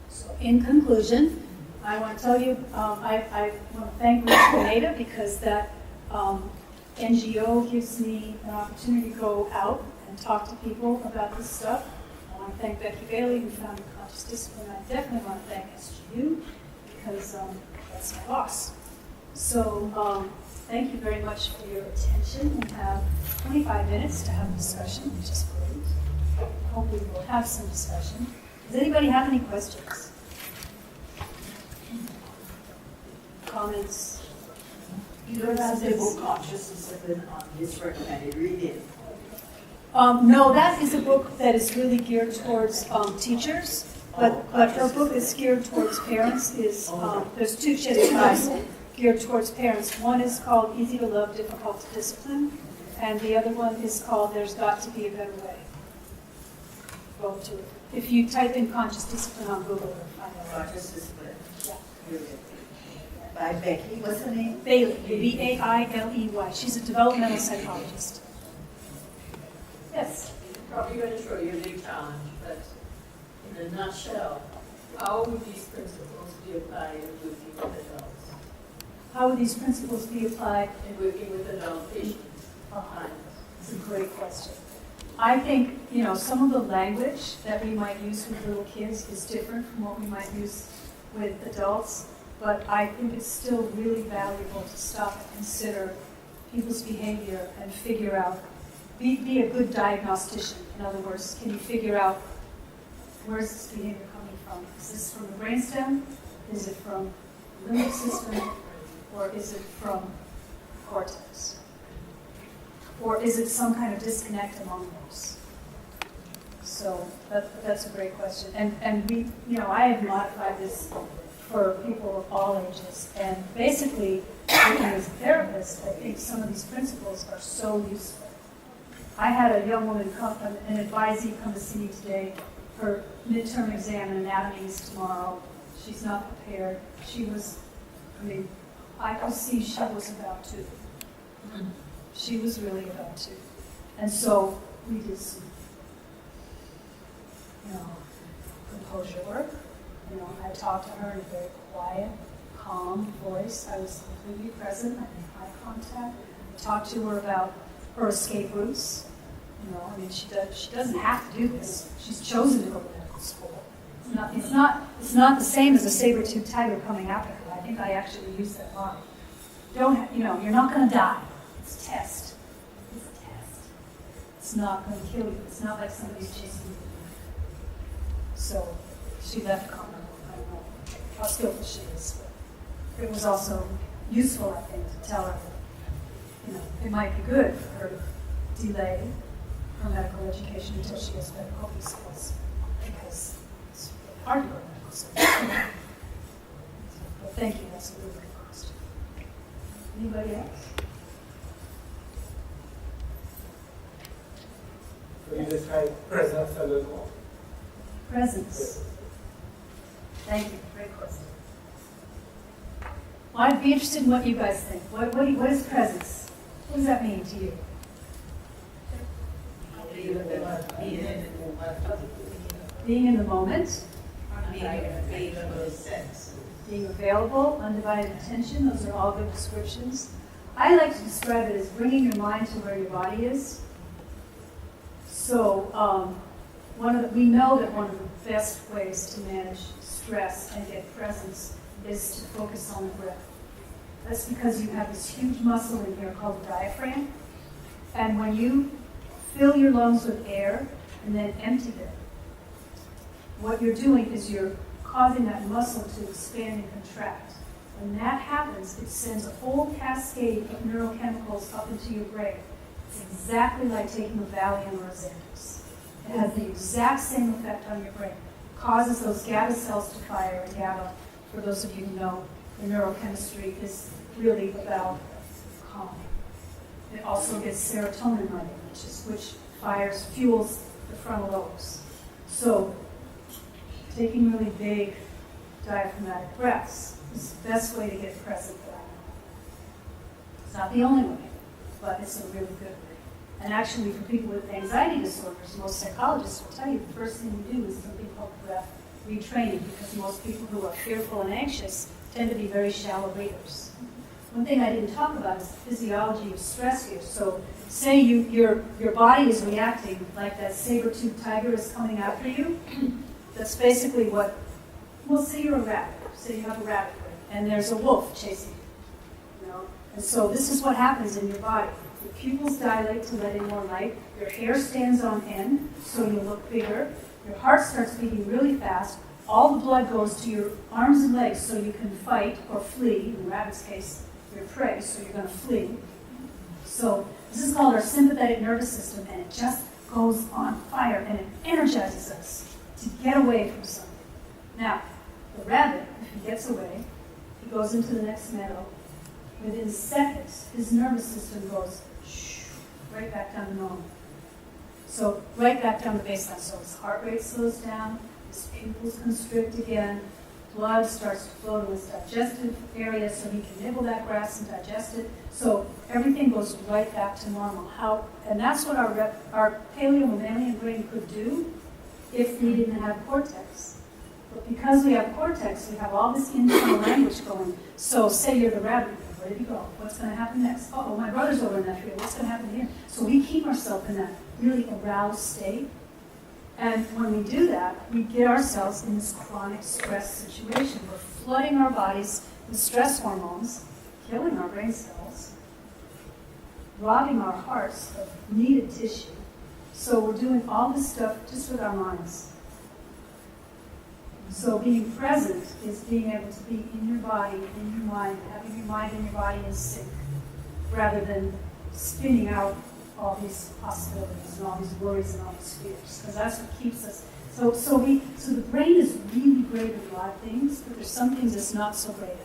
So in conclusion, I want to tell you, I want to thank Rich Grenada because that NGO gives me an opportunity to go out and talk to people about this stuff. I want to thank Becky Bailey, who founded Conscious Discipline. I definitely want to thank SGU because that's my boss. So thank you very much for your attention. We have 25 minutes to have a discussion, which is great. Hopefully we'll have some discussion. Does anybody have any questions? Comments? You don't have the book Conscious Discipline on his recommended reading. No, that is a book that is really geared towards teachers, but her book is geared towards parents. There's two chapters geared towards parents. One is called Easy to Love, Difficult to Discipline, and the other one is called There's Got to Be a Better Way. Both two. If you type in Conscious Discipline on Google, you'll find it. Conscious Discipline. Yeah. By Becky, what's her name? Bailey, B-A-I-L-E-Y. She's a developmental psychologist. Yes? Probably going to throw you a big challenge, but in a nutshell, how would these principles be applied in working with adults? How would these principles be applied? In working with adult patients? It's a great question. I think, some of the language that we might use with little kids is different from what we might use with adults, but I think it's still really valuable to stop and consider people's behavior and figure out, be a good diagnostician. In other words, can you figure out where's this behavior coming from? Is this from the brainstem? Is it from the limbic system? Or is it from cortex? Or is it some kind of disconnect among those? So that's a great question. And we, I have modified this for people of all ages. And basically, working as a therapist, I think some of these principles are so useful. I had a young woman an advisee come to see me today. Her midterm exam in anatomy is tomorrow. She's not prepared. I could see she was about to. She was really about to. And so we did some, composure work. I talked to her in a very quiet, calm voice. I was completely present. I made eye contact. I talked to her about her escape routes. She doesn't have to do this. She's chosen to go to medical school. It's not the same as a saber-toothed tiger coming after her. I think I actually used that line. You're not going to die. It's a test. It's a test. It's not going to kill you. It's not like somebody's chasing you. So she left calm. I don't know how skillful she is, but it was also useful, I think, to tell her that, it might be good for her to delay her medical education until she has better coping skills, because it's really hard to go to medical school. But thank you, that's a really good question. Anybody else? So you describe presence a little more. Presence. Thank you. Great question. Well, I'd be interested in what you guys think. What is presence? What does that mean to you? Being in the moment. Being available, undivided attention. Those are all good descriptions. I like to describe it as bringing your mind to where your body is. So we know that one of the best ways to manage stress and get presence is to focus on the breath. That's because you have this huge muscle in here called the diaphragm. And when you fill your lungs with air and then empty them, what you're doing is you're causing that muscle to expand and contract. When that happens, it sends a whole cascade of neurochemicals up into your brain. It's exactly like taking a Valium or a Xanax. It has the exact same effect on your brain. It causes those GABA cells to fire, and GABA, for those of you who know, the neurochemistry is really about calming. It also gets serotonin running, which fuels the frontal lobes. So, taking really big diaphragmatic breaths is the best way to get present that I know. It's not the only way, but it's a really good way. And actually, for people with anxiety disorders, most psychologists will tell you the first thing you do is something called breath retraining, because most people who are fearful and anxious tend to be very shallow breathers. One thing I didn't talk about is the physiology of stress here. So say your body is reacting like that saber-toothed tiger is coming after you. That's basically what, well, say you're a rabbit. Say you have a rabbit and there's a wolf chasing you. And so this is what happens in your body. Your pupils dilate to let in more light. Your hair stands on end, so you look bigger. Your heart starts beating really fast. All the blood goes to your arms and legs so you can fight or flee. In the rabbit's case, you're prey, so you're going to flee. So this is called our sympathetic nervous system, and it just goes on fire, and it energizes us to get away from something. Now, the rabbit, if he gets away, he goes into the next meadow. Within seconds, his nervous system goes right back down to normal. So right back down to baseline. So his heart rate slows down, his pupils constrict again, blood starts to flow to his digestive area so he can nibble that grass and digest it. So everything goes right back to normal. And that's what our paleo-mammalian brain could do if we didn't have cortex. But because we have cortex, we have all this internal language going. So say you're the rabbit. Where did he go? What's going to happen next? Oh, my brother's over in that field. What's going to happen here? So we keep ourselves in that really aroused state. And when we do that, we get ourselves in this chronic stress situation. We're flooding our bodies with stress hormones, killing our brain cells, robbing our hearts of needed tissue. So we're doing all this stuff just with our minds. So being present is being able to be in your body, in your mind, having your mind and your body in sync, rather than spinning out all these possibilities and all these worries and all these fears, because that's what keeps us. So the brain is really great at a lot of things, but there's some things it's not so great at.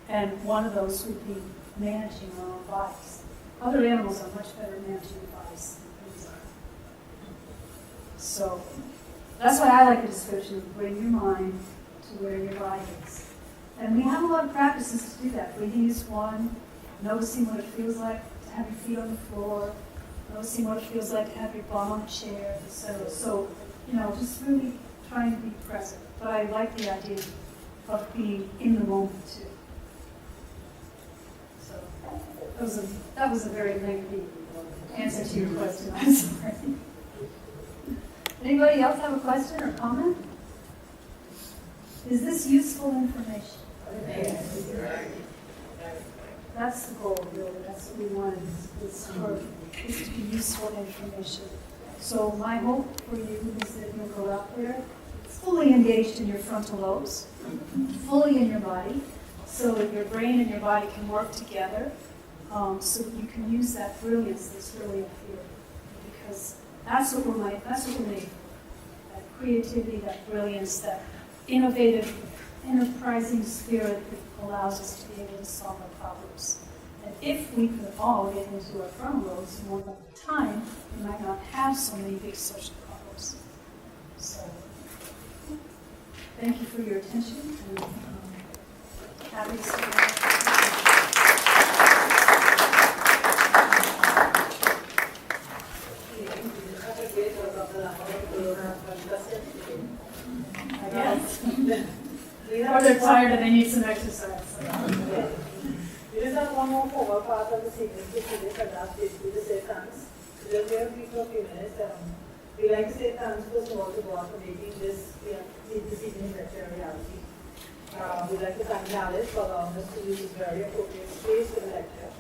And one of those would be managing our own bodies. Other animals are much better at managing their bodies than humans are. So that's why I like the description of bring your mind to where your body is. And we have a lot of practices to do that. Breathing is one, noticing what it feels like to have your feet on the floor, noticing what it feels like to have your bum on a chair, etc. So, just really trying to be present. But I like the idea of being in the moment too. So that was a very lengthy answer to your question. I'm sorry. Anybody else have a question or comment? Is this useful information? That's the goal, really. That's what we want, is to be useful information. So my hope for you is that you'll go out there fully engaged in your frontal lobes, fully in your body, so that your brain and your body can work together, so that you can use that brilliance that's really up here. Because that's what we're made for. That creativity, that brilliance, that innovative, enterprising spirit that allows us to be able to solve our problems. And if we could all get into our frontal lobes more of the time, we might not have so many big social problems. So, thank you for your attention, and happy to see you. Or they're tired and they need some exercise. We just have one more formal part of the sequence to finish, and that's basically to say thanks. So just give people a few minutes. We like to say thanks first of all to God for making this evening's lecture a reality. We'd like to thank Alice for allowing us to use this very appropriate space for the lecture.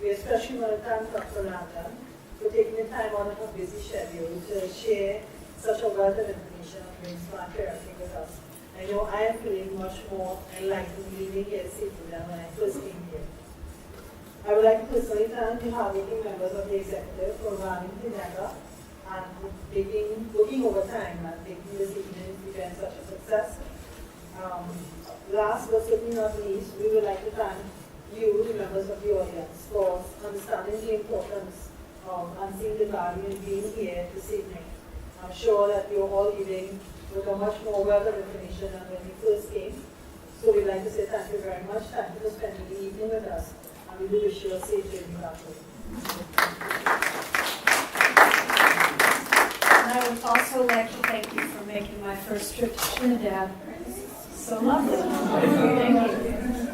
We especially want to thank Dr. Randa for taking the time out of her busy schedule to share such a wealth of information on brain smart parenting with us. I know I am feeling much more enlightened leaving here this evening than when I first came here. I would like to personally thank the hardworking members of the executive for running together and working overtime and making this evening's event such a success. Last but certainly not least, we would like to thank you, the members of the audience, for understanding the importance of and seeing the value in being here this evening. I'm sure that you're all leaving with a much more wealth of information than when we first came. So we'd like to say thank you very much. Thank you for spending the evening with us. And we do wish you a safe journey back home. And I would also like to thank you for making my first trip to Trinidad so lovely. Thank you.